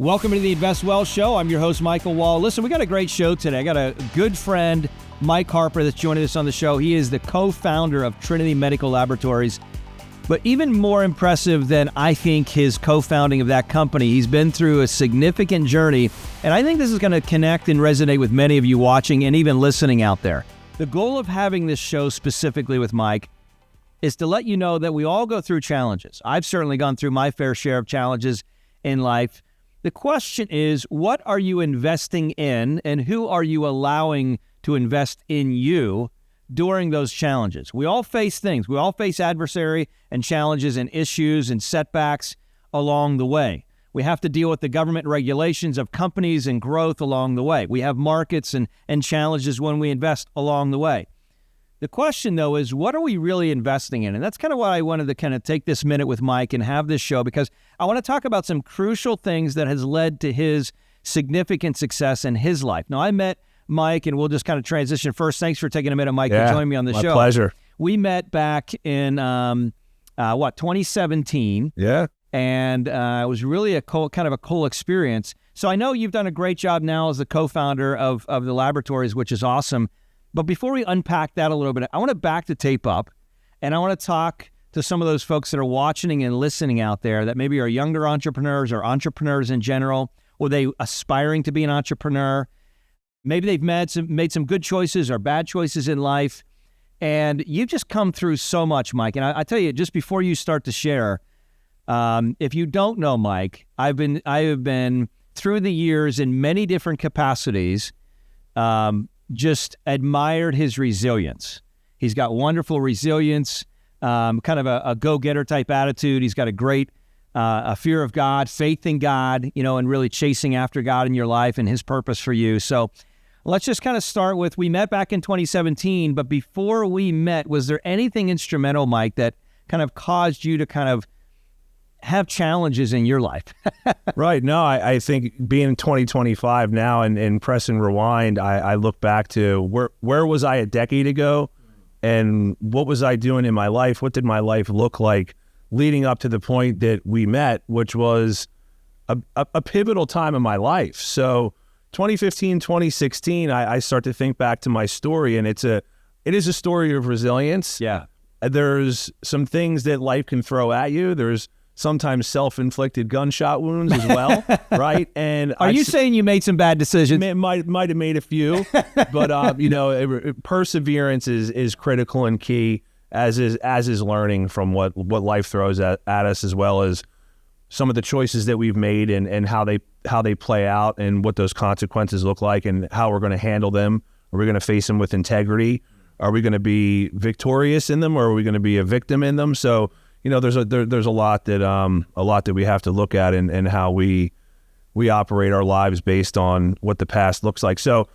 Welcome to the Invest Well Show. I'm your host, Michael Wall. Listen, we got a great show today. I got a good friend, Mike Harper, that's joining us on the show. He is the co-founder of Trinity Medical Laboratories. But even more impressive than I think his co-founding of that company, he's been through a significant journey. And I think this is going to connect and resonate with many of you watching and even listening out there. The goal of having this show specifically with Mike is to let you know that we all go through challenges. I've certainly gone through my fair share of challenges in life. The question is, what are you investing in and who are you allowing to invest in you during those challenges? We all face things. We all face adversary and challenges and issues and setbacks along the way. We have to deal with the government regulations of companies and growth along the way. We have markets and challenges when we invest along the way. The question, though, is what are we really investing in? And that's kind of why I wanted to kind of take this minute with Mike and have this show, because I want to talk about some crucial things that has led to his significant success in his life. Now, I met Mike, and we'll just kind of transition first. Thanks for taking a minute, Mike, to join me on the show. My pleasure. We met back in, 2017. Yeah. And it was really a kind of a cool experience. So I know you've done a great job now as the co-founder of the laboratories, which is awesome. But before we unpack that a little bit, I want to back the tape up, and I want to talk to some of those folks that are watching and listening out there that maybe are younger entrepreneurs or entrepreneurs in general, or they aspiring to be an entrepreneur. Maybe they've made some good choices or bad choices in life, and you've just come through so much, Mike. And I tell you, just before you start to share, if you don't know Mike, I have been through the years in many different capacities, just admired his resilience. He's got wonderful resilience, kind of a go-getter type attitude. He's got a great a fear of God, faith in God, and really chasing after God in your life and his purpose for you. So let's just kind of start with, we met back in 2017, but before we met, was there anything instrumental, Mike, that kind of caused you to kind of have challenges in your life? Right. No, I think being 2025 now and press and rewind, I look back to where was I a decade ago and what was I doing in my life? What did my life look like leading up to the point that we met, which was a pivotal time in my life. So 2015, 2016, I start to think back to my story, and it is a story of resilience. Yeah. There's some things that life can throw at you. There's sometimes self-inflicted gunshot wounds as well, right? And are you saying you made some bad decisions? Might have made a few, but perseverance is critical and key, as is learning from what life throws at us, as well as some of the choices that we've made and how they play out and what those consequences look like and how we're going to handle them. Are we going to face them with integrity? Are we going to be victorious in them, or are we going to be a victim in them? So there's a lot that we have to look at and how we operate our lives based on what the past looks like. So,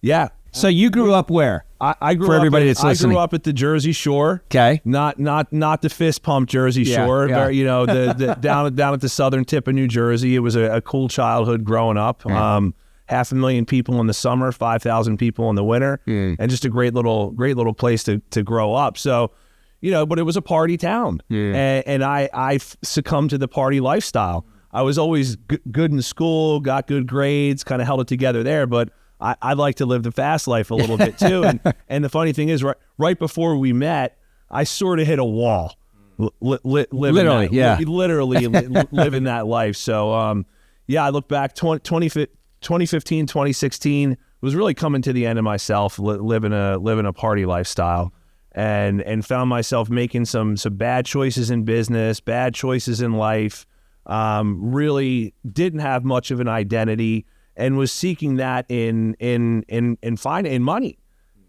yeah. So you grew up where? I grew for up everybody that's listening. I grew up at the Jersey Shore. Okay. Not the fist pump Jersey Shore. Yeah. Very, the down at the southern tip of New Jersey. It was a cool childhood growing up. Yeah. 500,000 people in the summer, 5,000 people in the winter, and just a great little place to grow up. So, but it was a party town, and I succumbed to the party lifestyle. I was always good in school, got good grades, kind of held it together there, but I like to live the fast life a little bit too. And the funny thing is, right before we met, I sort of hit a wall. Literally living that life. So, I look back, 2015, 2016 was really coming to the end of myself, living a party lifestyle. And found myself making some bad choices in business, bad choices in life, really didn't have much of an identity, and was seeking that in money.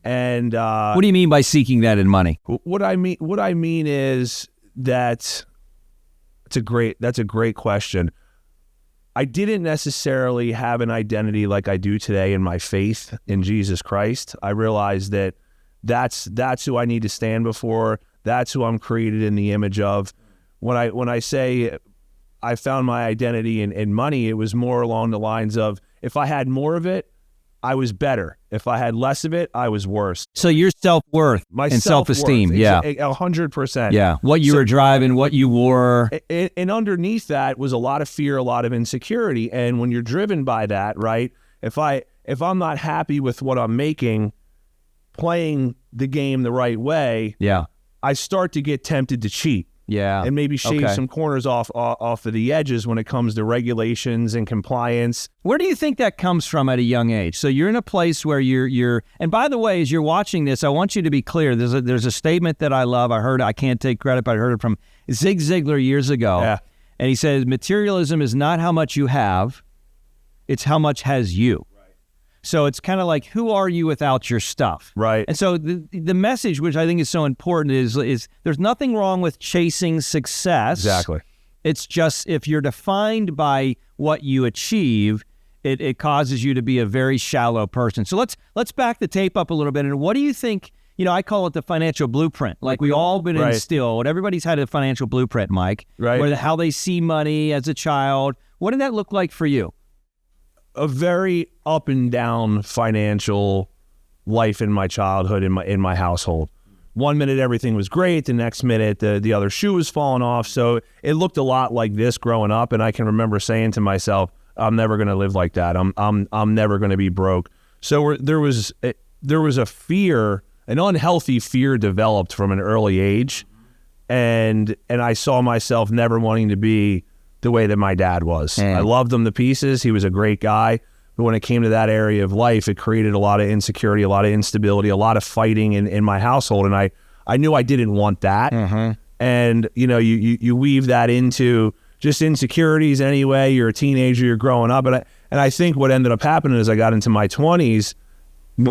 And what do you mean by seeking that in money? What I mean is that that's a great question. I didn't necessarily have an identity like I do today in my faith in Jesus Christ. I realized that that's who I need to stand before. That's who I'm created in the image of. When I say I found my identity in money, it was more along the lines of, if I had more of it, I was better. If I had less of it, I was worse. So your self-worth and self-esteem, yeah. 100%. Yeah, what you were driving, what you wore. And underneath that was a lot of fear, a lot of insecurity. And when you're driven by that, right, if I'm not happy with what I'm making, playing the game the right way, yeah, I start to get tempted to cheat. Yeah. And maybe shave some corners off of the edges when it comes to regulations and compliance. Where do you think that comes from at a young age? So you're in a place where you're and by the way, as you're watching this, I want you to be clear. There's a statement that I love. I can't take credit, but I heard it from Zig Ziglar years ago. Yeah. And he says, materialism is not how much you have, it's how much has you. So it's kind of like, who are you without your stuff? Right. And so the message, which I think is so important, is there's nothing wrong with chasing success. Exactly. It's just if you're defined by what you achieve, it causes you to be a very shallow person. So let's back the tape up a little bit. And what do you think? I call it the financial blueprint. Like we all been instilled. Everybody's had a financial blueprint, Mike. Right. Where how they see money as a child. What did that look like for you? A very up and down financial life in my childhood, in my household. One minute everything was great, the next minute the other shoe was falling off. So it looked a lot like this growing up, and I can remember saying to myself, I'm never going to live like that. I'm never going to be broke. So there was a fear, an unhealthy fear developed from an early age, and I saw myself never wanting to be the way that my dad was. I loved him to pieces. He was a great guy. But when it came to that area of life, it created a lot of insecurity, a lot of instability, a lot of fighting in my household. And I knew I didn't want that. And, you weave that into just insecurities anyway. You're a teenager, you're growing up. And I think what ended up happening as I got into my 20s,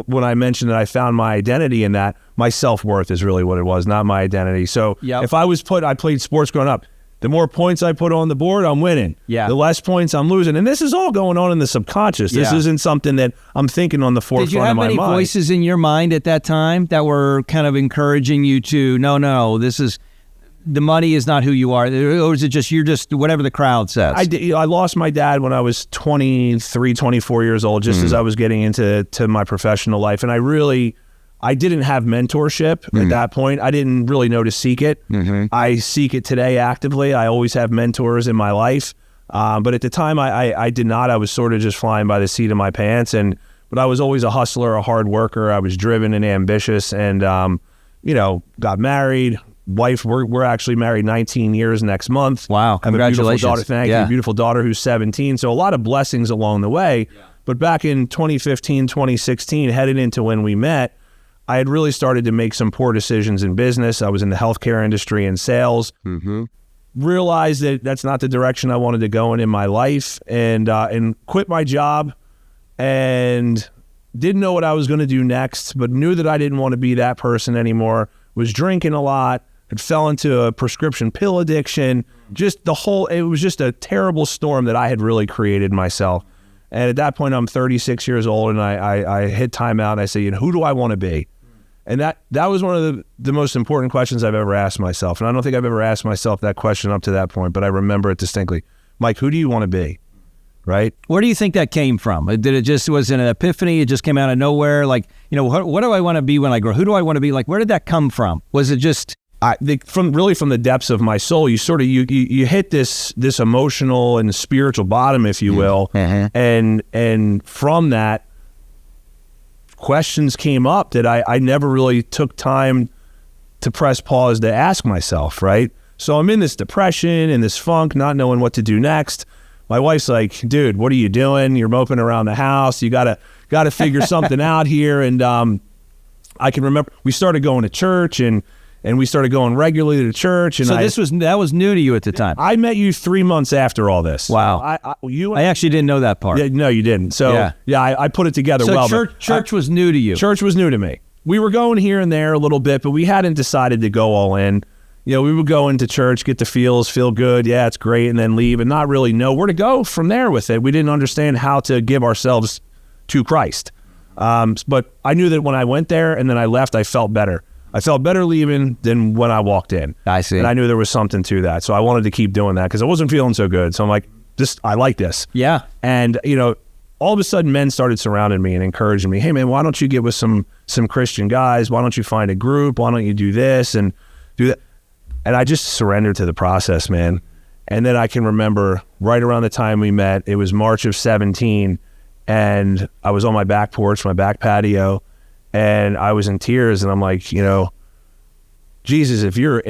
when I mentioned that I found my identity in that, my self-worth is really what it was, not my identity. So if I played sports growing up, the more points I put on the board, I'm winning. Yeah. The less points I'm losing. And this is all going on in the subconscious. This isn't something that I'm thinking on the forefront of my mind. Did you have any voices in your mind at that time that were kind of encouraging you to, no, the money is not who you are? Or is it just, you're just whatever the crowd says? I lost my dad when I was 23, 24 years old, just as I was getting into my professional life. And I didn't have mentorship at that point. I didn't really know to seek it. I seek it today actively. I always have mentors in my life. But at the time, I did not. I was sort of just flying by the seat of my pants. But I was always a hustler, a hard worker. I was driven and ambitious and, got married. Wife, we're actually married 19 years next month. Wow, congratulations. Have a beautiful daughter. Thank you. Beautiful daughter who's 17. So a lot of blessings along the way. Yeah. But back in 2015, 2016, headed into when we met, I had really started to make some poor decisions in business. I was in the healthcare industry and sales. Realized that that's not the direction I wanted to go in my life, and quit my job, and didn't know what I was going to do next, but knew that I didn't want to be that person anymore. Was drinking a lot, had fell into a prescription pill addiction. It was just a terrible storm that I had really created myself. And at that point, I'm 36 years old, and I hit timeout, and I say, who do I want to be? And that was one of the most important questions I've ever asked myself. And I don't think I've ever asked myself that question up to that point, but I remember it distinctly. Mike, who do you want to be? Right? Where do you think that came from? Was it an epiphany? It just came out of nowhere? Like, what do I want to be when I grow? Who do I want to be? Like, where did that come from? Was it just... from the depths of my soul, you sort of you hit this emotional and spiritual bottom, if you will, and from that, questions came up that I never really took time to press pause to ask myself. Right, so I'm in this depression and this funk, not knowing what to do next. My wife's like, "Dude, what are you doing? You're moping around the house. You gotta figure something out here." And I can remember we started going to church and we started going regularly to church. And so that was new to you at the time. I met you 3 months after all this. Wow. I actually didn't know that part. Yeah, no, you didn't. So I put it together well. So church was new to you. Church was new to me. We were going here and there a little bit, but we hadn't decided to go all in. We would go into church, get the feels, feel good. Yeah, it's great. And then leave and not really know where to go from there with it. We didn't understand how to give ourselves to Christ. But I knew that when I went there and then I left, I felt better. I felt better leaving than when I walked in. I see. And I knew there was something to that. So I wanted to keep doing that because I wasn't feeling so good. So I'm like, I like this. Yeah. And, all of a sudden men started surrounding me and encouraging me. Hey man, why don't you get with some Christian guys? Why don't you find a group? Why don't you do this and do that? And I just surrendered to the process, man. And then I can remember right around the time we met, it was March of 17, and I was on my back porch, my back patio, and I was in tears, and I'm like, you know, Jesus, if you're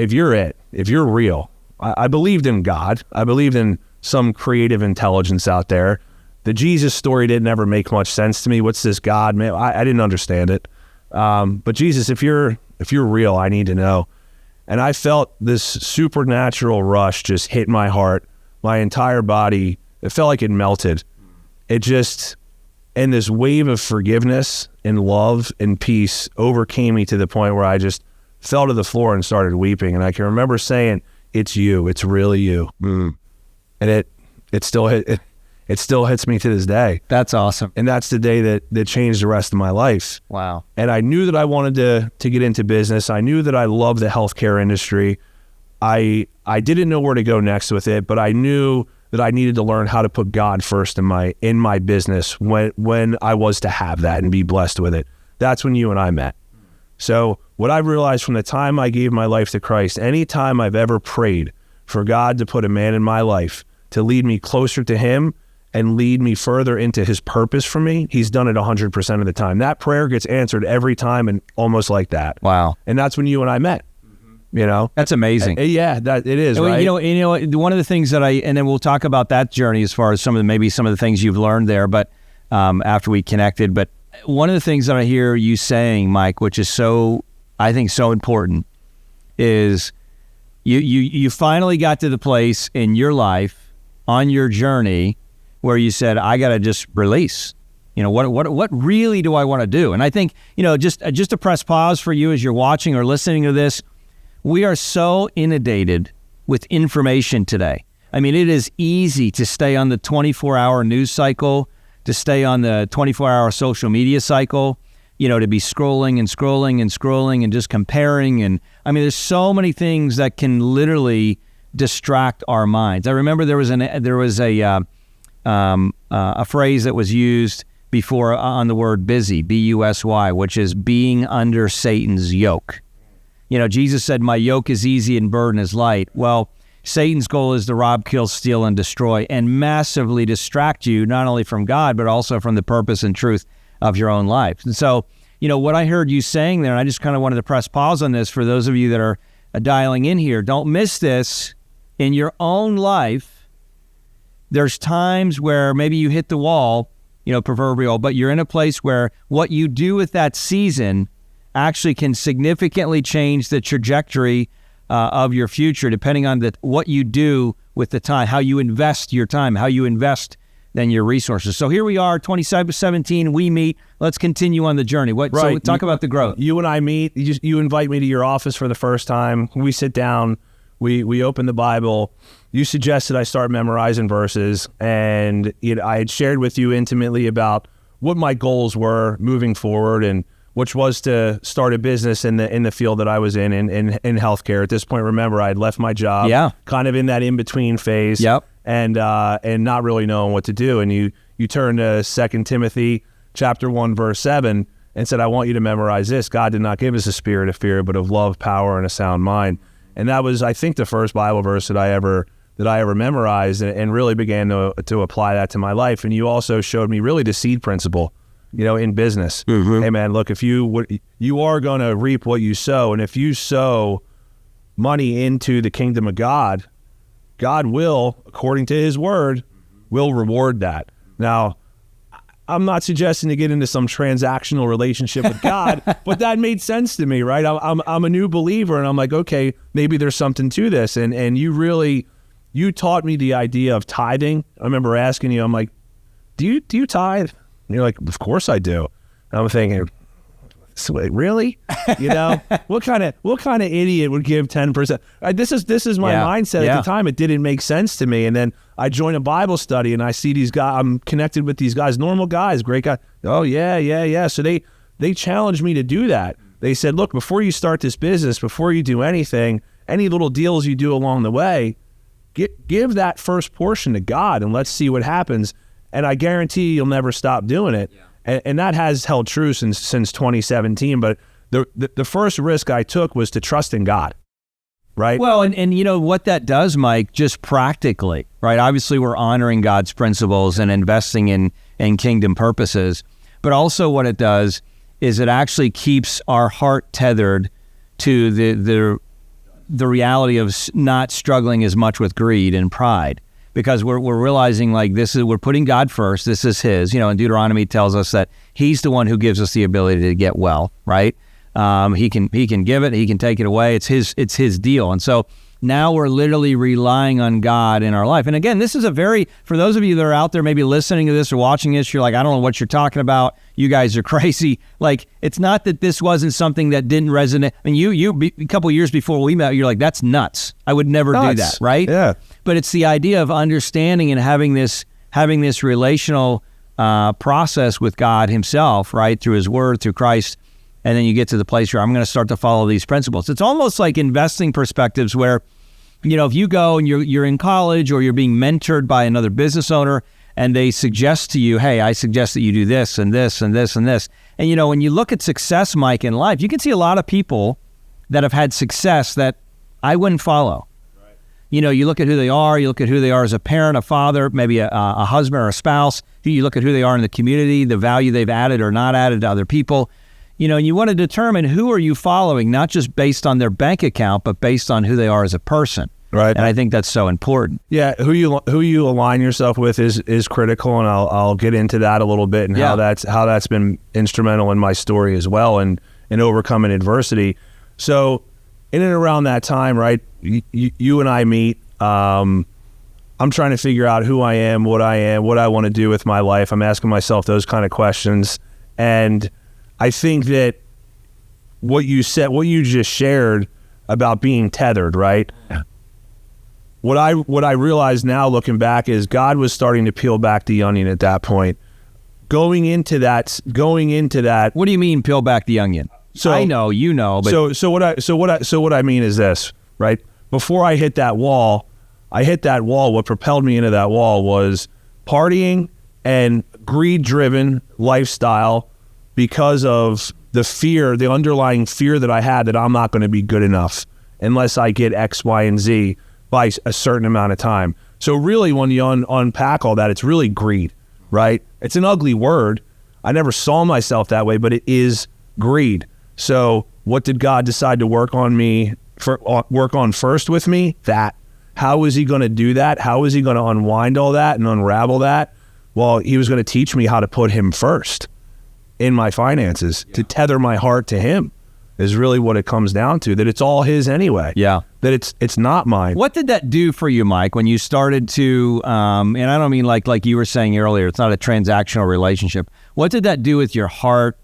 real, I believed in God. I believed in some creative intelligence out there. The Jesus story didn't ever make much sense to me. What's this God, man? I didn't understand it. But Jesus, if you're real, I need to know. And I felt this supernatural rush just hit my heart, my entire body. It felt like it melted. It just, and this wave of forgiveness and love and peace overcame me to the point where I just fell to the floor and started weeping. And I can remember saying, it's you, it's really you. And it still hits me to this day. That's awesome. And that's the day that changed the rest of my life. Wow. And I knew that I wanted to get into business. I knew that I loved the healthcare industry. I didn't know where to go next with it, but I knew that I needed to learn how to put God first in my business when I was to have that and be blessed with it. That's when you and I met. So what I realized from the time I gave my life to Christ, any time I've ever prayed for God to put a man in my life to lead me closer to him and lead me further into his purpose for me, he's done it 100% of the time. That prayer gets answered every time, and almost like that. Wow. And that's when you and I met. You know, that's amazing. Yeah, that it is. And right? You know, one of the things that and then we'll talk about that journey as far as maybe some of the things you've learned there, but after we connected. But one of the things that I hear you saying, Mike, which is I think so important, is you finally got to the place in your life on your journey where you said, I got to just release. You know, what really do I want to do? And I think, you know, just to press pause for you as you're watching or listening to this, we are so inundated with information today. I mean, it is easy to stay on the 24-hour news cycle, to stay on the 24-hour social media cycle, you know, to be scrolling and just comparing. And I mean, there's so many things that can literally distract our minds. I remember there was a phrase that was used before on the word busy, B-U-S-Y, which is being under Satan's yoke. You know, Jesus said, my yoke is easy and burden is light. Well, Satan's goal is to rob, kill, steal, and destroy, and massively distract you, not only from God, but also from the purpose and truth of your own life. And so, you know, what I heard you saying there, and I just kind of wanted to press pause on this for those of you that are dialing in here, don't miss this in your own life. There's times where maybe you hit the wall, you know, proverbial, but you're in a place where what you do with that season actually can significantly change the trajectory of your future, depending on what you do with the time, how you invest your time, how you invest then your resources. So here we are, 2017, we meet. Let's continue on the journey. So talk about the growth. You and I meet. You invite me to your office for the first time. We sit down. We open the Bible. You suggested I start memorizing verses, and I had shared with you intimately about what my goals were moving forward, and which was to start a business in the field that I was in healthcare. At this point, remember, I had left my job, kind of in that in-between phase, and not really knowing what to do. And you turn to 2 Timothy chapter 1, verse 7, and said, I want you to memorize this. God did not give us a spirit of fear, but of love, power, and a sound mind. And that was, I think, the first Bible verse that I ever memorized, and really began to apply that to my life. And you also showed me really the seed principle, in business. Mm-hmm. Hey man, look, if you are going to reap what you sow, and if you sow money into the kingdom of God, God will, according to his word, will reward that. Now, I'm not suggesting to get into some transactional relationship with God, but that made sense to me, right? I'm a new believer, and I'm like, okay, maybe there's something to this. And you taught me the idea of tithing. I remember asking you, I'm like, do you tithe? And you're like, of course I do. And I'm thinking, really? What kind of idiot would give 10%? This is my mindset at the time. It didn't make sense to me. And then I join a Bible study, and I see these guys. I'm connected with these guys, normal guys, great guys. Oh yeah. So they challenged me to do that. They said, look, before you start this business, before you do anything, any little deals you do along the way, give that first portion to God, and let's see what happens. and I guarantee you'll never stop doing it. And that has held true since 2017. But the first risk I took was to trust in God, right? Well, and you know what that does, Mike, just practically, right? Obviously, we're honoring God's principles and investing in kingdom purposes. But also what it does is it actually keeps our heart tethered to the reality of not struggling as much with greed and pride. Because we're realizing like we're putting God first. This is His. You know, and Deuteronomy tells us that He's the one who gives us the ability to get well, right? He can give it. He can take it away. It's His deal. And so now we're literally relying on God in our life. And again, this is for those of you that are out there maybe listening to this or watching this, you're like, I don't know what you're talking about. You guys are crazy. Like, it's not that this wasn't something that didn't resonate. I mean, you a couple of years before we met, you're like, that's nuts. I would never do that, right? Yeah. But it's the idea of understanding and having this relational process with God Himself, right, through His Word, through Christ, and then you get to the place where I'm going to start to follow these principles. It's almost like investing perspectives where, you know, if you go and you're in college or you're being mentored by another business owner and they suggest to you, hey, I suggest that you do this and this and this and this. And, you know, when you look at success, Mike, in life, you can see a lot of people that have had success that I wouldn't follow. You know, you look at who they are, you look at who they are as a parent, a father, maybe a husband or a spouse. You look at who they are in the community, the value they've added or not added to other people. You know, and you want to determine who are you following, not just based on their bank account, but based on who they are as a person. Right. And I think that's so important. Yeah, who you align yourself with is critical, and I'll get into that a little bit and how that's been instrumental in my story as well and in overcoming adversity. So in and around that time, right, you and I meet. I'm trying to figure out who I am, what I want to do with my life. I'm asking myself those kind of questions, and I think that what you just shared about being tethered, right? Yeah. What I realize now looking back is God was starting to peel back the onion at that point. Going into that. What do you mean peel back the onion? So I know, you know, but so what I mean is this, right? Before I hit that wall, what propelled me into that wall was partying and greed-driven lifestyle because of the underlying fear that I had that I'm not going to be good enough unless I get X, Y, and Z by a certain amount of time. So really, when you unpack all that, it's really greed, right? It's an ugly word. I never saw myself that way, but it is greed. So what did God decide to work on first with me? That. How was He going to do that? How was He going to unwind all that and unravel that? Well, He was going to teach me how to put Him first in my finances, to tether my heart to Him is really what it comes down to, that it's all His anyway. Yeah. That it's not mine. What did that do for you, Mike, when you started to, and I don't mean like you were saying earlier, it's not a transactional relationship. What did that do with your heart,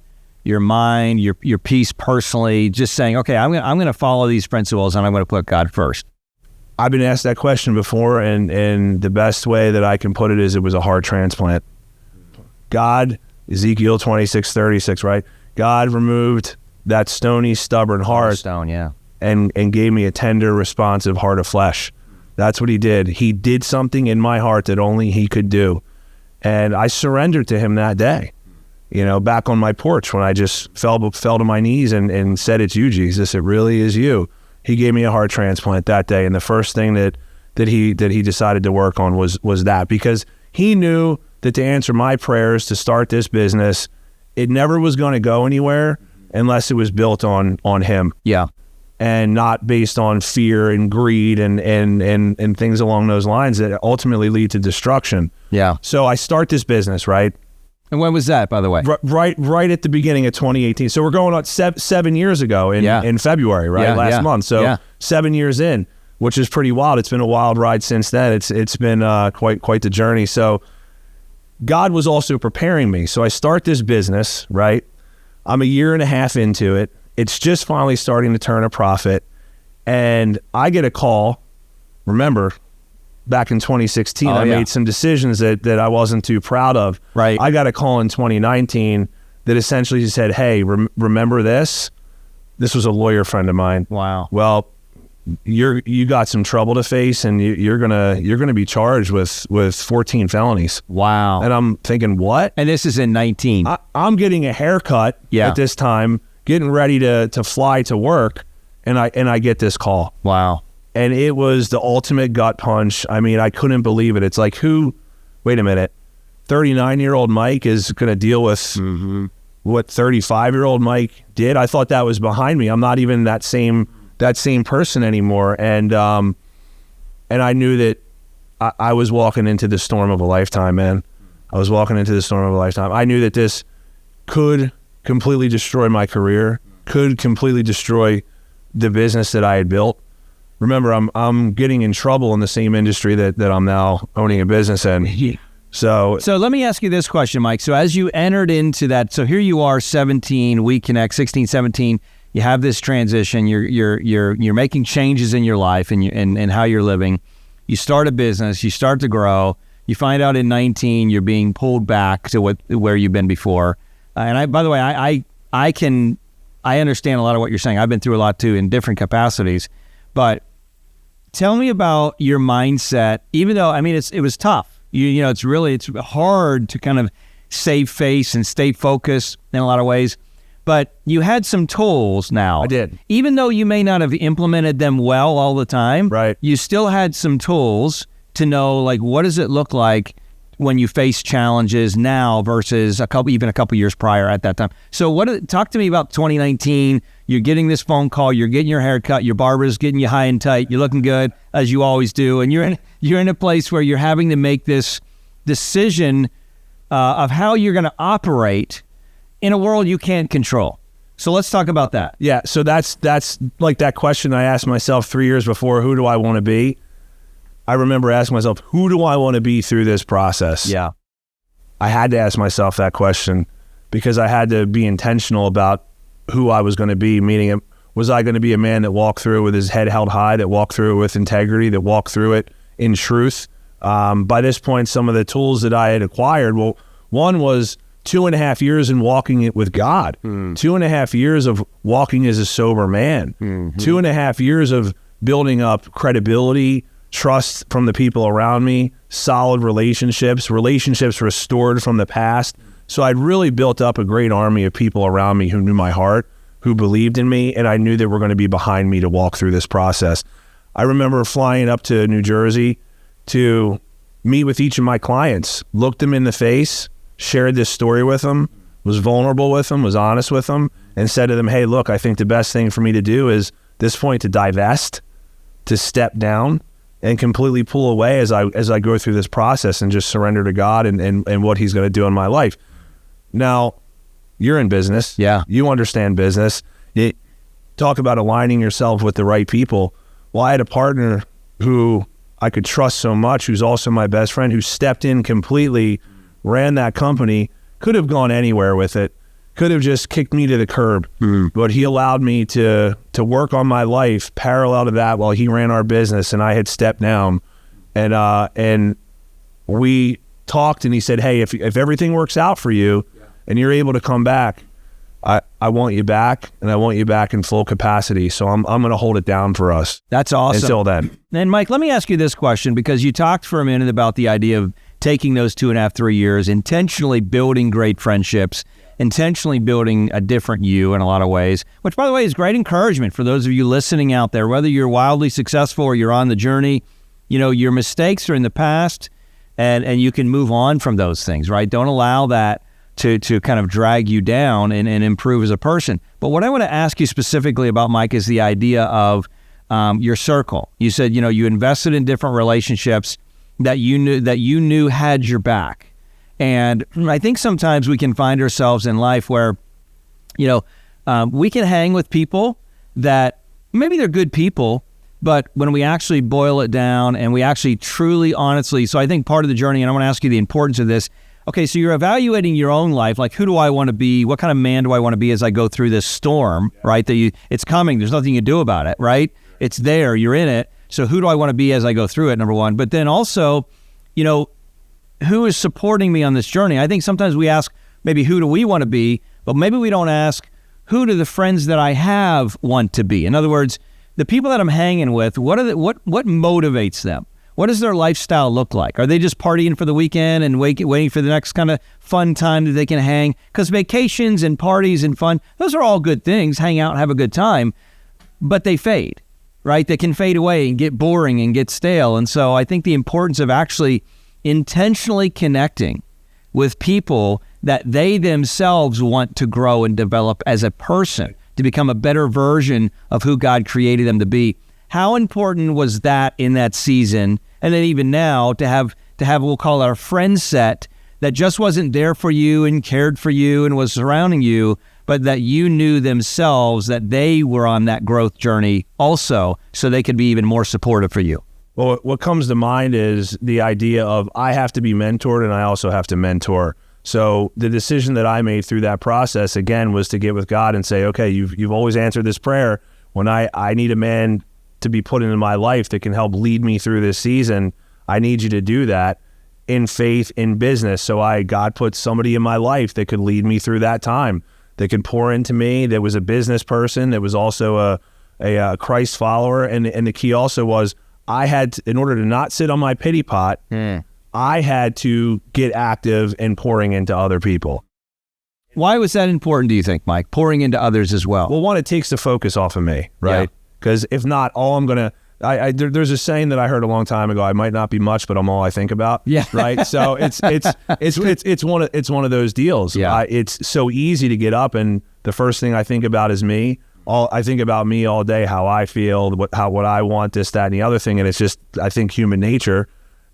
your mind, your peace personally, just saying, okay, I'm going to follow these principles and I'm going to put God first? I've been asked that question before, and the best way that I can put it is it was a heart transplant. God, Ezekiel 26:36, right? God removed that stony, stubborn heart Stone, yeah. and gave me a tender, responsive heart of flesh. That's what He did. He did something in my heart that only He could do. And I surrendered to Him that day, you know, back on my porch when I just fell to my knees and said, it's you, Jesus. It really is you. He gave me a heart transplant that day. And the first thing that he decided to work on was that, because He knew that to answer my prayers to start this business, it never was going to go anywhere unless it was built on Him. Yeah. And not based on fear and greed and things along those lines that ultimately lead to destruction. Yeah. So I start this business, right? And when was that, by the way? Right at the beginning of 2018. So we're going on 7 years ago in February, right? Last month. So 7 years in, which is pretty wild. It's been a wild ride since then. It's been quite the journey. So God was also preparing me. So I start this business, right? I'm a year and a half into it. It's just finally starting to turn a profit. And I get a call. Remember, back in 2016, I made some decisions that I wasn't too proud of. Right. I got a call in 2019 that essentially said, hey, remember this? This was a lawyer friend of mine. Wow. Well, you got some trouble to face, and you're gonna be charged with 14 felonies. Wow. And I'm thinking, what? And this is in 19. I'm getting a haircut at this time, getting ready to fly to work, and I get this call. Wow. And it was the ultimate gut punch. I mean, I couldn't believe it. It's like, wait a minute, 39-year-old Mike is going to deal with what 35-year-old Mike did? I thought that was behind me. I'm not even that same person anymore. And I knew that I was walking into the storm of a lifetime, man. I was walking into the storm of a lifetime. I knew that this could completely destroy my career, could completely destroy the business that I had built. Remember, I'm getting in trouble in the same industry that I'm now owning a business in. So let me ask you this question, Mike. So as you entered into that, so here you are, 17, we connect, 16, 17. You have this transition. You're making changes in your life and how you're living. You start a business. You start to grow. You find out in 19 you're being pulled back to where you've been before. And by the way, I understand a lot of what you're saying. I've been through a lot too in different capacities. But tell me about your mindset. Even though, I mean, it was tough. You know, it's hard to kind of save face and stay focused in a lot of ways. But you had some tools now. I did. Even though you may not have implemented them well all the time, right? You still had some tools to know, like, what does it look like when you face challenges now versus a couple years prior at that time. So talk to me about 2019. You're getting this phone call, you're getting your hair cut, your barber's getting you high and tight, you're looking good as you always do, and you're in a place where you're having to make this decision of how you're going to operate in a world you can't control. So let's talk about that. Yeah, so that's like that question I asked myself 3 years before, who do I want to be? I remember asking myself, who do I want to be through this process? Yeah. I had to ask myself that question because I had to be intentional about who I was going to be, meaning was I going to be a man that walked through with his head held high, that walked through it with integrity, that walked through it in truth? By this point, some of the tools that I had acquired, well, one was 2.5 years in walking it with God, 2.5 years of walking as a sober man, 2.5 years of building up credibility, trust from the people around me, solid relationships restored from the past. So I'd really built up a great army of people around me who knew my heart, who believed in me, and I knew they were going to be behind me to walk through this process. I remember flying up to New Jersey to meet with each of my clients, looked them in the face, shared this story with them, was vulnerable with them, was honest with them, and said to them, hey, look, I think the best thing for me to do is this point to divest, to step down, and completely pull away as I go through this process and just surrender to God and what he's going to do in my life. Now, you're in business. Yeah. You understand business. Talk about aligning yourself with the right people. Well, I had a partner who I could trust so much, who's also my best friend, who stepped in completely, ran that company, could have gone anywhere with it, could have just kicked me to the curb, but he allowed me to work on my life parallel to that while he ran our business, and I had stepped down, and we talked, and he said, hey, if everything works out for you and you're able to come back, I want you back, and I want you back in full capacity. So I'm going to hold it down for us. That's awesome. Until then. And Mike, let me ask you this question, because you talked for a minute about the idea of taking those 2.5, 3 years, intentionally building great friendships, intentionally building a different you in a lot of ways, which, by the way, is great encouragement for those of you listening out there, whether you're wildly successful or you're on the journey. You know, your mistakes are in the past, and you can move on from those things, right? Don't allow that to kind of drag you down and improve as a person. But what I want to ask you specifically about, Mike, is the idea of your circle. You said, you know, you invested in different relationships that you knew had your back. And I think sometimes we can find ourselves in life where, you know, we can hang with people that maybe they're good people, but when we actually boil it down and we actually truly, honestly, so I think part of the journey, and I want to ask you the importance of this. Okay, so you're evaluating your own life, like, who do I want to be? What kind of man do I want to be as I go through this storm, right? It's coming. There's nothing you can do about it, right? It's there. You're in it. So who do I want to be as I go through it, number one? But then also, you know, who is supporting me on this journey? I think sometimes we ask, maybe, who do we want to be? But maybe we don't ask, who do the friends that I have want to be? In other words, the people that I'm hanging with, what motivates them? What does their lifestyle look like? Are they just partying for the weekend and waiting for the next kind of fun time that they can hang? Because vacations and parties and fun, those are all good things. Hang out and have a good time, but they fade, right? They can fade away and get boring and get stale. And so I think the importance of actually intentionally connecting with people that they themselves want to grow and develop as a person to become a better version of who God created them to be. How important was that in that season? And then even now to have, we'll call it our friend set that just wasn't there for you and cared for you and was surrounding you, but that you knew themselves that they were on that growth journey also, so they could be even more supportive for you. Well, what comes to mind is the idea of I have to be mentored and I also have to mentor. So the decision that I made through that process, again, was to get with God and say, okay, you've always answered this prayer. When I need a man to be put into my life that can help lead me through this season, I need you to do that in faith, in business. So God put somebody in my life that could lead me through that time, that could pour into me, that was a business person, that was also a Christ follower. And the key also was I had to, in order to not sit on my pity pot, I had to get active in pouring into other people. Why was that important, do you think, Mike? Pouring into others as well? Well, one, it takes the focus off of me, right? Because if not, all I'm going to, there's a saying that I heard a long time ago, I might not be much, but I'm all I think about. Yeah. Right. So it's one of those deals. Yeah. It's so easy to get up and the first thing I think about is me. I think about me all day, how I feel, what I want, this, that, and the other thing. And it's just, I think, human nature.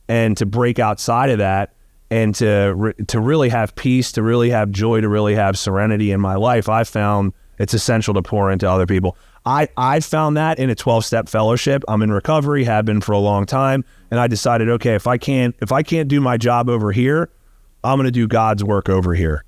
And to break outside of that and to really have peace, to really have joy, to really have serenity in my life, I found it's essential to pour into other people. I found that in a 12-step fellowship. I'm in recovery, have been for a long time, and I decided, okay, if I can't do my job over here, I'm going to do God's work over here.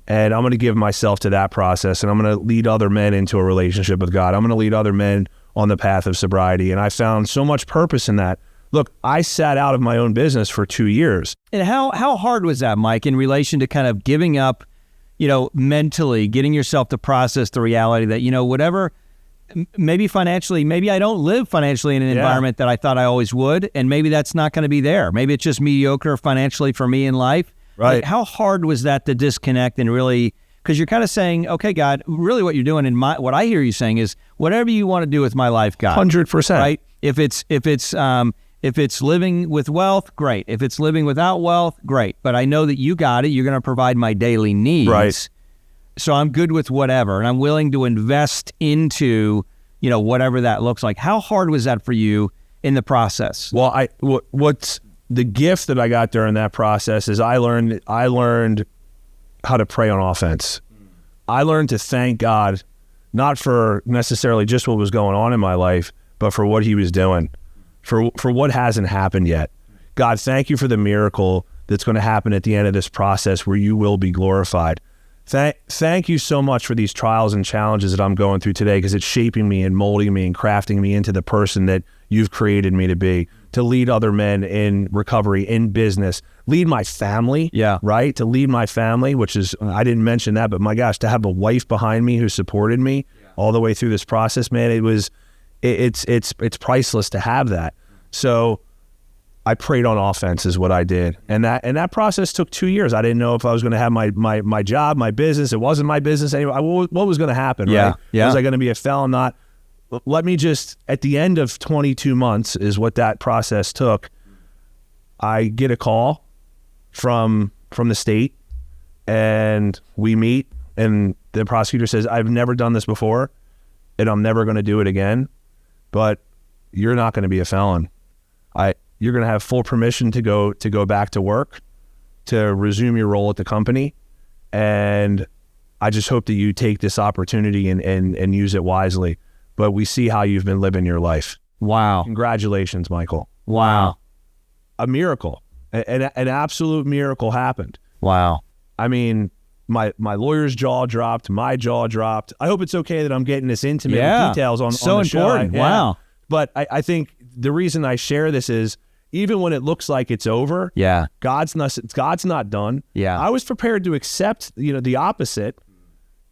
And I'm going to give myself to that process, and I'm going to lead other men into a relationship with God. I'm going to lead other men on the path of sobriety, and I found so much purpose in that. Look, I sat out of my own business for 2 years. And how hard was that, Mike, in relation to kind of giving up, mentally, getting yourself to process the reality that, whatever, maybe financially, maybe I don't live financially in an environment that I thought I always would, and maybe that's not going to be there. Maybe it's just mediocre financially for me in life. Right. Like, how hard was that to disconnect and really, because you're kind of saying, okay, God, really what you're doing what I hear you saying is whatever you want to do with my life, God. 100%. Right? If it's living with wealth, great. If it's living without wealth, great. But I know that you got it. You're going to provide my daily needs. Right. So I'm good with whatever. And I'm willing to invest into, whatever that looks like. How hard was that for you in the process? Well, what's the gift that I got during that process is I learned how to pray on offense. I learned to thank God, not for necessarily just what was going on in my life, but for what he was doing. For what hasn't happened yet. God, thank you for the miracle that's going to happen at the end of this process where you will be glorified. Thank you so much for these trials and challenges that I'm going through today, because it's shaping me and molding me and crafting me into the person that you've created me to be, to lead other men in recovery, in business, lead my family, right? To lead my family, which is, I didn't mention that, but my gosh, to have a wife behind me who supported me all the way through this process, man, it's priceless to have that. So I prayed on offense is what I did. And that process took 2 years. I didn't know if I was going to have my job, my business. It wasn't my business anyway. What was going to happen, right? Yeah. Was I going to be a felon? Not. Let me just, at the end of 22 months is what that process took. I get a call from the state, and we meet, and the prosecutor says, I've never done this before, and I'm never going to do it again, but you're not going to be a felon. You're going to have full permission to go back to work, to resume your role at the company. And I just hope that you take this opportunity and use it wisely. But we see how you've been living your life. Wow. Congratulations, Michael. Wow. A miracle. An absolute miracle happened. Wow. I mean, my lawyer's jaw dropped, my jaw dropped. I hope it's okay that I'm getting this intimate with details on the show. So important. Wow. But I think the reason I share this is, even when it looks like it's over, God's not done. Yeah. I was prepared to accept, the opposite,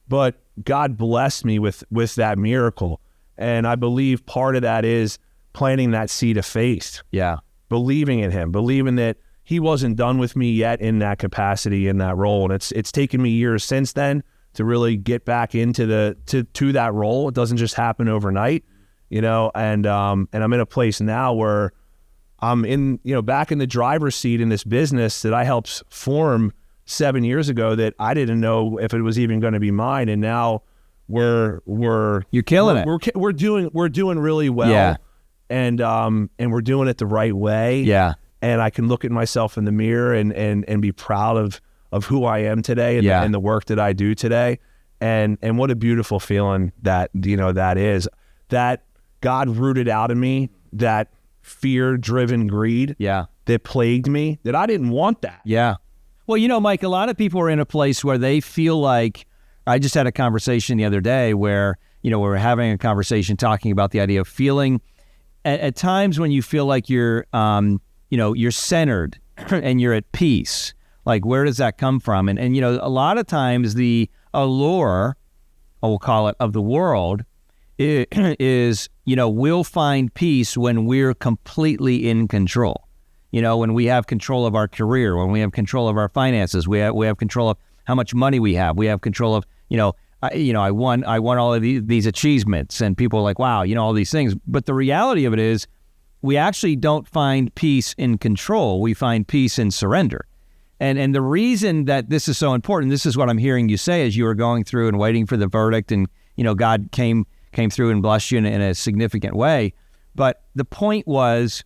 but God blessed me with that miracle. And I believe part of that is planting that seed of faith. Yeah. Believing in him, believing that he wasn't done with me yet in that capacity, in that role. And it's taken me years since then to really get back into to that role. It doesn't just happen overnight, and I'm in a place now where I'm in, back in the driver's seat in this business that I helped form 7 years ago that I didn't know if it was even going to be mine. And now you're killing it. We're doing really well. Yeah. And we're doing it the right way. Yeah. And I can look at myself in the mirror and be proud of who I am today and the work that I do today. And what a beautiful feeling that is, that God rooted out of me that fear-driven greed that plagued me, that I didn't want that. Yeah. Well, Mike, a lot of people are in a place where they feel like, I just had a conversation the other day where, we were having a conversation talking about the idea of feeling at times when you feel like you're centered and you're at peace. Like, where does that come from? And a lot of times the allure, we'll call it, of the world is, we'll find peace when we're completely in control. When we have control of our career, when we have control of our finances, we have control of how much money we have. We have control of, I won all of these achievements, and people are like, wow, all these things. But the reality of it is, we actually don't find peace in control. We find peace in surrender. And the reason that this is so important, this is what I'm hearing you say as you were going through and waiting for the verdict, and God came through and blessed you in a significant way. But the point was,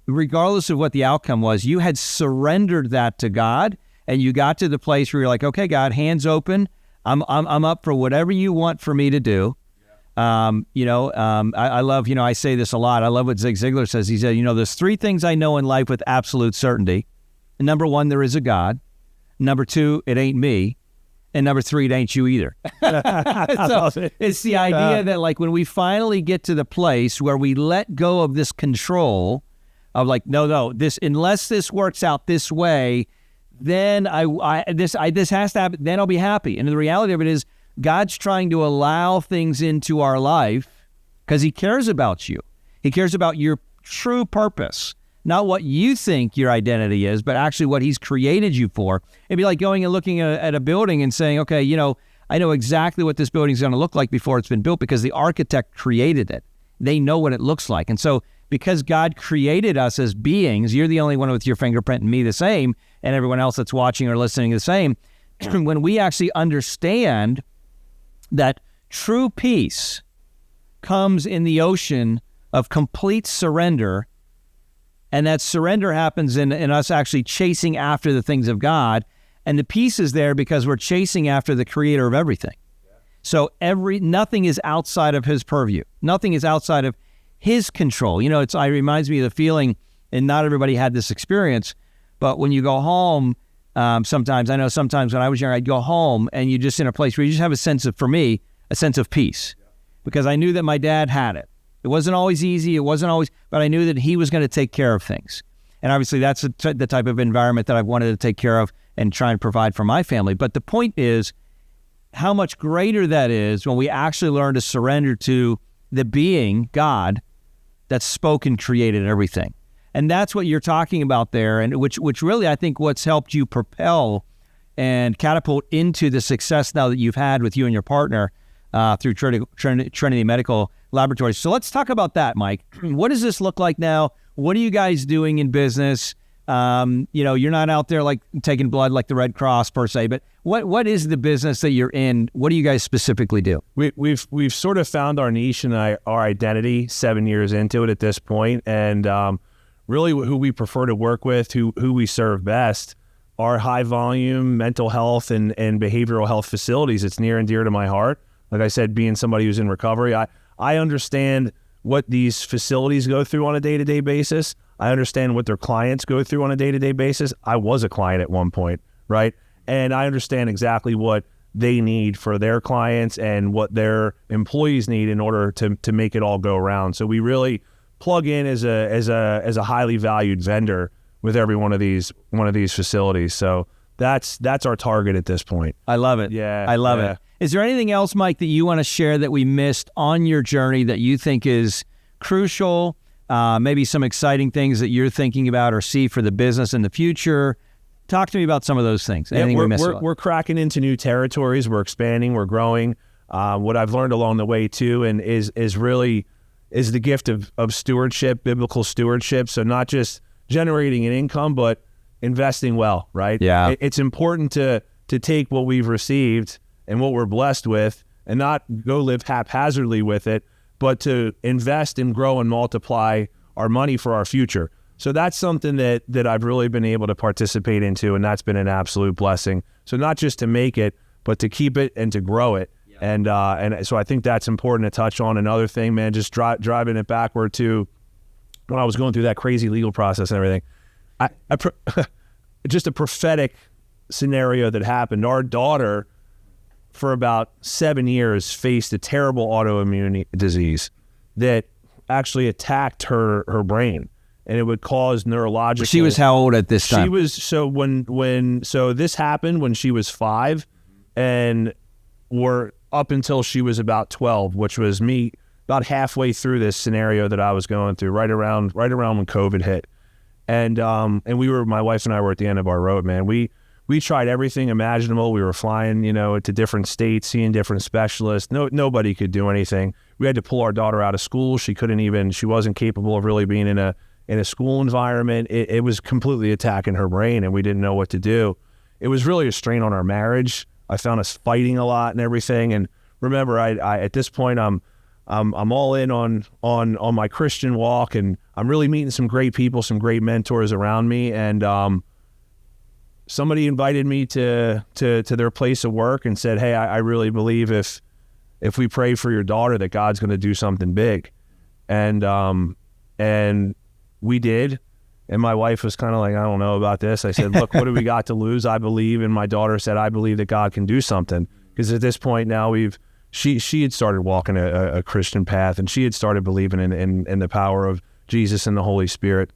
regardless of what the outcome was, you had surrendered that to God, and you got to the place where you're like, okay, God, hands open. I'm up for whatever you want for me to do. I love, I say this a lot. I love what Zig Ziglar says. He said, there's 3 things I know in life with absolute certainty. And number 1, there is a God. Number 2, it ain't me. And number 3, it ain't you either. So it's the idea that, like, when we finally get to the place where we let go of this control of, like, no, unless this works out this way, then this has to happen, then I'll be happy. And the reality of it is, God's trying to allow things into our life because he cares about you. He cares about your true purpose, not what you think your identity is, but actually what he's created you for. It'd be like going and looking at a building and saying, okay, I know exactly what this building is going to look like before it's been built because the architect created it. They know what it looks like. And so because God created us as beings, you're the only one with your fingerprint and me the same, and everyone else that's watching or listening the same. When we actually understand that true peace comes in the ocean of complete surrender, and that surrender happens in us actually chasing after the things of God, and the peace is there because we're chasing after the creator of everything. So nothing is outside of his purview. Nothing is outside of his control. It reminds me of the feeling, and not everybody had this experience, but when you go home, sometimes when I was young, I'd go home and you're just in a place where you just have a sense of peace, because I knew that my dad had it. It wasn't always easy. But I knew that he was going to take care of things. And obviously that's the type of environment that I've wanted to take care of and try and provide for my family. But the point is how much greater that is when we actually learn to surrender to the being, God, that spoke and created everything. And that's what you're talking about there, and which really I think what's helped you propel and catapult into the success now that you've had with you and your partner through Trinity Medical Laboratories. So let's talk about that, Mike. What does this look like now? What are you guys doing in business? You're not out there like taking blood like the Red Cross per se, but what is the business that you're in? What do you guys specifically do? We've sort of found our niche and our identity 7 years into it at this point, and really who we prefer to work with, who we serve best, are high volume mental health and behavioral health facilities. It's near and dear to my heart. Like I said, being somebody who's in recovery, I understand what these facilities go through on a day-to-day basis. I understand what their clients go through on a day-to-day basis. I was a client at one point, right? And I understand exactly what they need for their clients and what their employees need in order to make it all go around. So we really plug in as a highly valued vendor with every one of these facilities. So that's our target at this point. I love it. Yeah. I love it. Is there anything else, Mike, that you want to share that we missed on your journey that you think is crucial? Maybe some exciting things that you're thinking about or see for the business in the future? Talk to me about some of those things. Anything we missed? We're cracking into new territories. We're expanding. We're growing. What I've learned along the way too, and is really the gift of stewardship, biblical stewardship. So not just generating an income, but investing well, right? Yeah. It's important to take what we've received and what we're blessed with and not go live haphazardly with it, but to invest and grow and multiply our money for our future. So that's something that I've really been able to participate into, and that's been an absolute blessing. So not just to make it, but to keep it and to grow it. Yeah. And so I think that's important to touch on. Another thing, man, just driving it backward to when I was going through that crazy legal process and everything, just a prophetic scenario that happened. Our daughter, for about 7 years, faced a terrible autoimmune disease that actually attacked her brain, and it would cause neurological. She was how old at this time? She was so this happened when she was 5, and we're up until she was about 12, which was me about halfway through this scenario that I was going through, right around when COVID hit. And my wife and I were at the end of our road, man. We tried everything imaginable. We were flying, to different states, seeing different specialists. Nobody could do anything. We had to pull our daughter out of school. She wasn't capable of really being in a school environment. It was completely attacking her brain, and we didn't know what to do. It was really a strain on our marriage. I found us fighting a lot and everything. And remember, I at this point, I'm all in on my Christian walk, and I'm really meeting some great people, some great mentors around me. And somebody invited me to their place of work and said, "Hey, I really believe if we pray for your daughter, that God's going to do something big." And we did. And my wife was kind of like, "I don't know about this." I said, "Look, what do we got to lose? I believe." And my daughter said, "I believe that God can do something." Because at this point now, she had started walking a Christian path, and she had started believing in the power of Jesus and the Holy Spirit.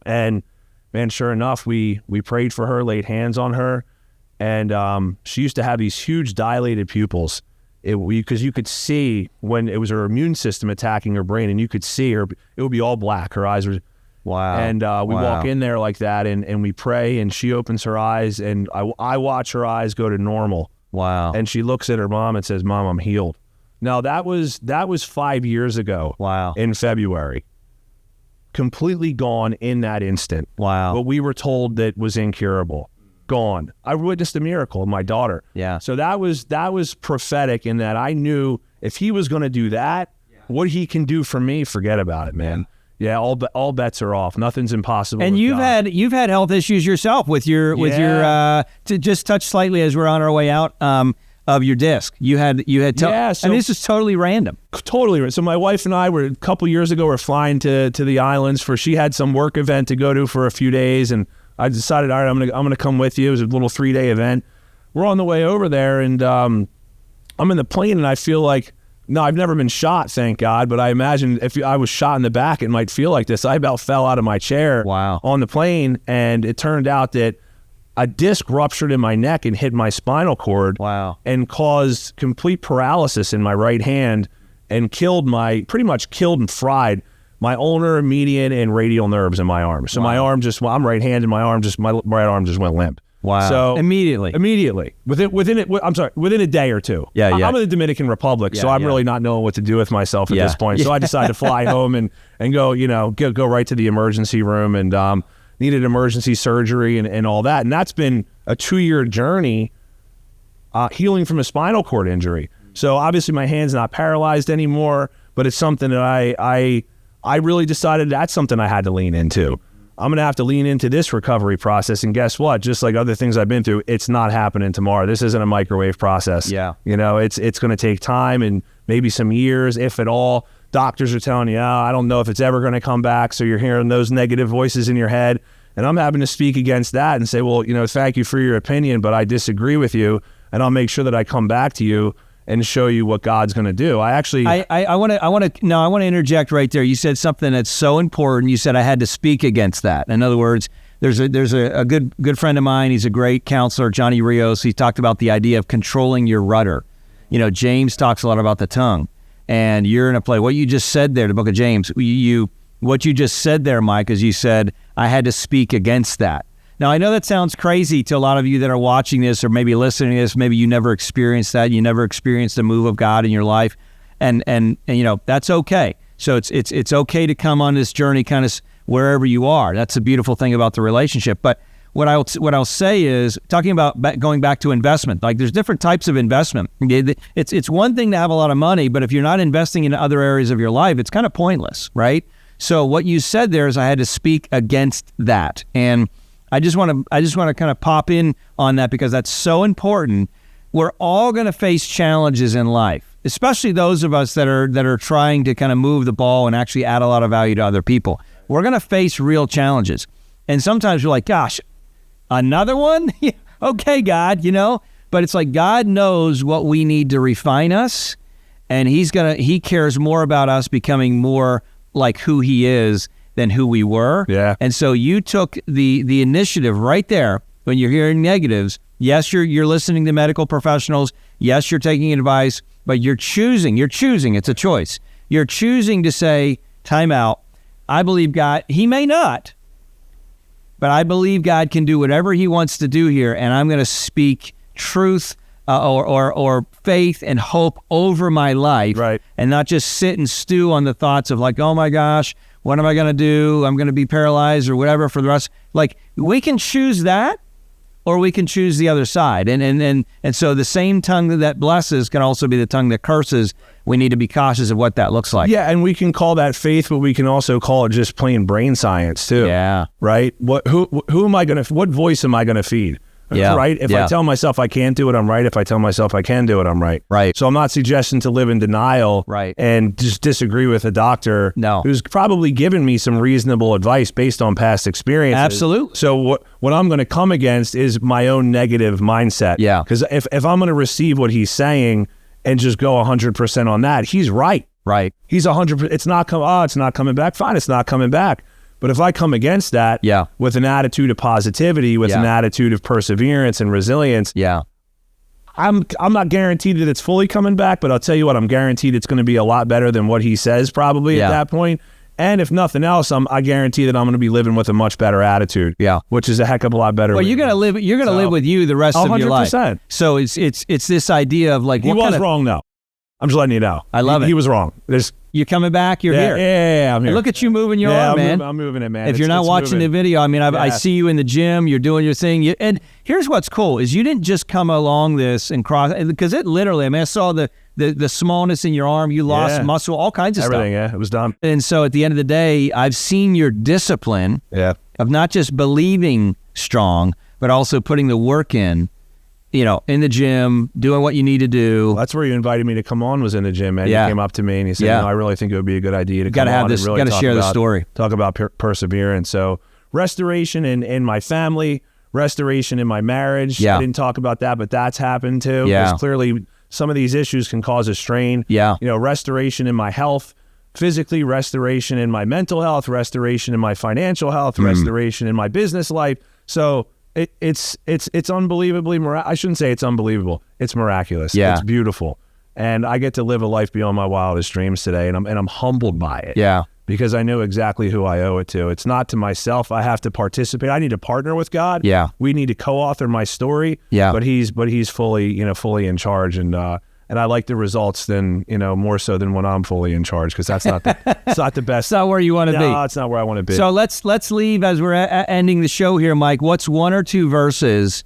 And man, sure enough, we prayed for her, laid hands on her, and she used to have these huge dilated pupils. Because you could see when it was her immune system attacking her brain, and you could see her, it would be all black. Her eyes were... Wow. And we walk in there like that, and we pray, and she opens her eyes, and I watch her eyes go to normal. Wow. And she looks at her mom and says, "Mom, I'm healed." Now that was 5 years ago. Wow. In February. Completely gone in that instant. Wow. What we were told that was incurable. Gone. I witnessed a miracle in my daughter. Yeah. So that was prophetic in that I knew if he was going to do that, what he can do for me, forget about it, man. Yeah, all bets are off. Nothing's impossible. And you've had health issues yourself with your to just touch slightly as we're on our way out of your disc. You had and this is totally random. Totally. So my wife and I were a couple years ago. We're flying to the islands she had some work event to go to for a few days, and I decided, all right, I'm gonna come with you. It was a little 3-day event. We're on the way over there, and I'm in the plane, and I feel like. No, I've never been shot, thank God, but I imagine if I was shot in the back, it might feel like this. I about fell out of my chair on the plane, and it turned out that a disc ruptured in my neck and hit my spinal cord and caused complete paralysis in my right hand and pretty much killed and fried my ulnar, median, and radial nerves in my arm. So my arm I'm right-handed, my right arm just went limp. Wow. So immediately. Within a day or two. Yeah. I'm in the Dominican Republic, so I'm really not knowing what to do with myself at this point. So I decided to fly home and go, go right to the emergency room, and needed emergency surgery and all that. And that's been a 2-year journey healing from a spinal cord injury. So obviously my hand's not paralyzed anymore, but it's something that I really decided that's something I had to lean into. I'm going to have to lean into this recovery process. And guess what? Just like other things I've been through, it's not happening tomorrow. This isn't a microwave process. Yeah. It's going to take time and maybe some years, if at all. Doctors are telling you, I don't know if it's ever going to come back. So you're hearing those negative voices in your head. And I'm having to speak against that and say, well, thank you for your opinion, but I disagree with you. And I'll make sure that I come back to you and show you what God's going to do. I want to interject right there. You said something that's so important. You said I had to speak against that. In other words, there's a good friend of mine. He's a great counselor, Johnny Rios. He talked about the idea of controlling your rudder. James talks a lot about the tongue, and you're in a place. What you just said there, the book of James, what you just said there, Mike, is you said, I had to speak against that. Now, I know that sounds crazy to a lot of you that are watching this or maybe listening to this. Maybe you never experienced that. You never experienced the move of God in your life. And that's okay. So it's okay to come on this journey kind of wherever you are. That's the beautiful thing about the relationship. But what I'll say is, talking about going back to investment, like there's different types of investment. It's one thing to have a lot of money, but if you're not investing in other areas of your life, it's kind of pointless, right? So what you said there is I had to speak against that. And I just want to kind of pop in on that because that's so important. We're all going to face challenges in life, especially those of us that are trying to kind of move the ball and actually add a lot of value to other people. We're going to face real challenges. And sometimes you're like, gosh, another one? Okay, God, but it's like God knows what we need to refine us, and he cares more about us becoming more like who he is than who we were. Yeah. And so you took the initiative right there when you're hearing negatives. Yes, you're listening to medical professionals. Yes, you're taking advice, but you're choosing. It's a choice. You're choosing to say, time out. I believe God, he may not, but I believe God can do whatever he wants to do here, and I'm going to speak truth or faith and hope over my life, right, and not just sit and stew on the thoughts of like, oh my gosh, what am I going to do? I'm going to be paralyzed or whatever for the rest. Like, we can choose that, or we can choose the other side. And so the same tongue that blesses can also be the tongue that curses. We need to be cautious of what that looks like. Yeah, and we can call that faith, but we can also call it just plain brain science too. Yeah. Right? What voice am I going to feed? Yeah. Right? If I tell myself I can't do it, I'm right. If I tell myself I can do it, I'm right. Right. So I'm not suggesting to live in denial, right, and just disagree with a doctor who's probably given me some reasonable advice based on past experiences. Absolutely. So what I'm going to come against is my own negative mindset. Yeah. Because if I'm going to receive what he's saying and just go 100% on that, he's right. Right. He's 100%. It's not coming back. Fine, it's not coming back. But if I come against that with an attitude of positivity, with an attitude of perseverance and resilience, I'm not guaranteed that it's fully coming back, but I'll tell you what, I'm guaranteed it's going to be a lot better than what he says probably at that point. And if nothing else, I guarantee that I'm going to be living with a much better attitude. Yeah, which is a heck of a lot better. Well, you're going to live. You're going to live with you the rest of your life. 100%. So it's this idea of like he was wrong though. I'm just letting you know. I love it. He was wrong. You're coming back. You're here. Yeah, I'm here. And look at you moving your arm, man. I'm moving it, man. If you're not watching the video, I mean, I see you in the gym. You're doing your thing. And here's what's cool is you didn't just come along this and cross, because it literally, I mean, I saw the smallness in your arm. You lost muscle, all kinds of everything, stuff. It was done. And so at the end of the day, I've seen your discipline of not just believing strong, but also putting the work in the gym, doing what you need to do. Well, that's where you invited me to come on, was in the gym, man. You came up to me and you said, I really think it would be a good idea to come on and really share the story. Talk about perseverance. So restoration in my family, restoration in my marriage. I didn't talk about that, but that's happened too. Because clearly some of these issues can cause a strain. Restoration in my health, physically, restoration in my mental health, restoration in my financial health, restoration in my business life. So it's unbelievably I shouldn't say it's unbelievable. It's miraculous. It's beautiful, and I get to live a life beyond my wildest dreams today, and I'm humbled by it. Because I know exactly who I owe it to. It's not to myself. I have to participate. I need to partner with God. We need to co-author my story. But he's fully in charge, and I like the results more so than when I'm fully in charge, because that's not it's not the best. It's not where you want to be. No, it's not where I want to be. So let's leave as we're ending the show here, Mike. What's one or two verses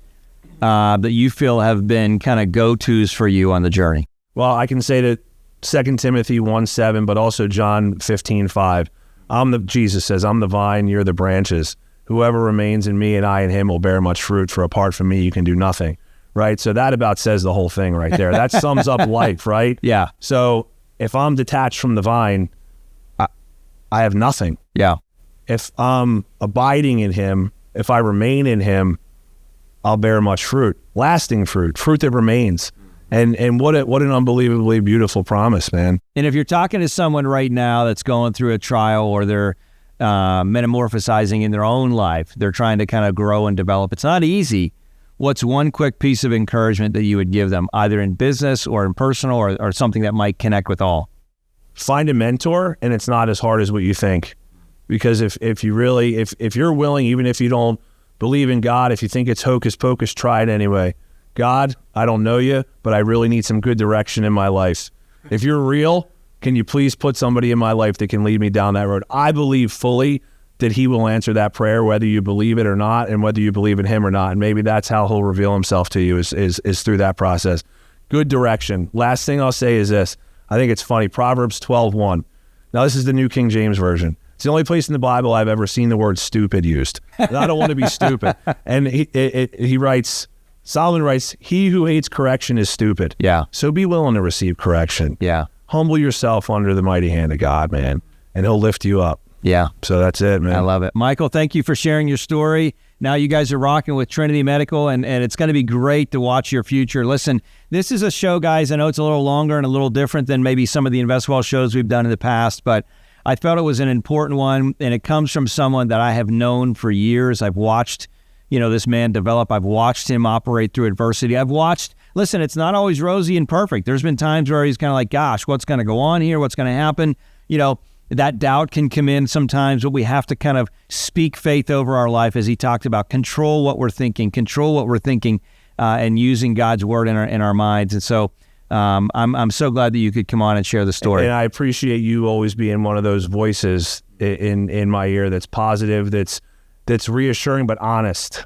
that you feel have been kind of go-tos for you on the journey? Well, I can say that 2 Timothy 1:7, but also John 15:5. Jesus says, I'm the vine, you're the branches. Whoever remains in me and I in him will bear much fruit, for apart from me you can do nothing. Right? So that about says the whole thing right there. That sums up life, right? So if I'm detached from the vine, I have nothing. If I'm abiding in him, if I remain in him, I'll bear much fruit, lasting fruit that remains. And what an unbelievably beautiful promise, man. And if you're talking to someone right now that's going through a trial, or they're metamorphosizing in their own life, they're trying to kind of grow and develop. It's not easy. what's one quick piece of encouragement that you would give them, either in business or in personal or something that might connect with all? Find a mentor, and it's not as hard as what you think. Because if you're willing, even if you don't believe in God, if you think it's hocus pocus, try it anyway. God, I don't know you, but I really need some good direction in my life. If you're real, can you please put somebody in my life that can lead me down that road? I believe fully that he will answer that prayer, whether you believe it or not, and whether you believe in him or not. And maybe that's how he'll reveal himself to you is through that process. Good direction. Last thing I'll say is this. I think it's funny. Proverbs 12:1. Now, this is the New King James Version. It's the only place in the Bible I've ever seen the word stupid used. And I don't want to be stupid. And he writes, Solomon writes, he who hates correction is stupid. Yeah. So be willing to receive correction. Yeah. Humble yourself under the mighty hand of God, man, and he'll lift you up. Yeah. So that's it, man. I love it. Michael, thank you for sharing your story. Now you guys are rocking with Trinity Medical, and it's going to be great to watch your future. Listen, this is a show, guys. I know it's a little longer and a little different than maybe some of the InvestWell shows we've done in the past, but I felt it was an important one, and it comes from someone that I have known for years. I've watched, this man develop. I've watched him operate through adversity. Listen, it's not always rosy and perfect. There's been times where he's kind of like, gosh, what's going to go on here? What's going to happen? That doubt can come in sometimes, but we have to kind of speak faith over our life, as he talked about. Control what we're thinking, and using God's word in our minds. And so I'm so glad that you could come on and share the story. And I appreciate you always being one of those voices in my ear that's positive, that's reassuring but honest.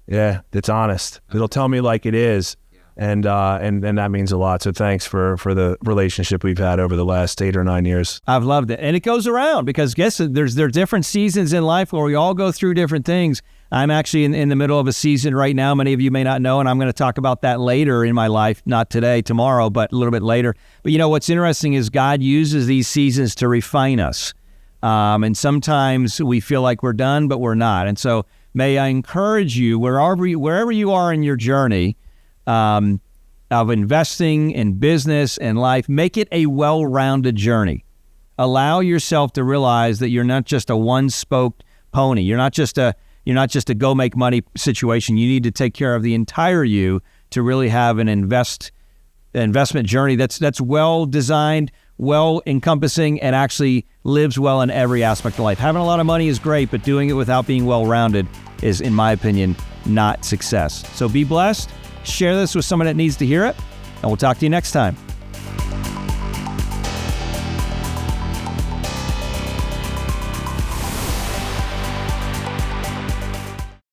Yeah, that's honest. It'll tell me like it is. And that means a lot. So thanks for the relationship we've had over the last 8 or 9 years. I've loved it. And it goes around because there's different seasons in life where we all go through different things. I'm actually in the middle of a season right now. Many of you may not know, and I'm going to talk about that later in my life, not today, tomorrow, but a little bit later. But what's interesting is God uses these seasons to refine us. And sometimes we feel like we're done, but we're not. And so may I encourage you, wherever you are in your journey, of investing in business and life, make it a well-rounded journey. Allow yourself to realize that you're not just a one-spoked pony. You're not just a go make money situation. You need to take care of the entire you to really have an investment journey that's well designed, well encompassing, and actually lives well in every aspect of life. Having a lot of money is great, but doing it without being well-rounded is, in my opinion, not success. So be blessed. Share this with someone that needs to hear it, and we'll talk to you next time.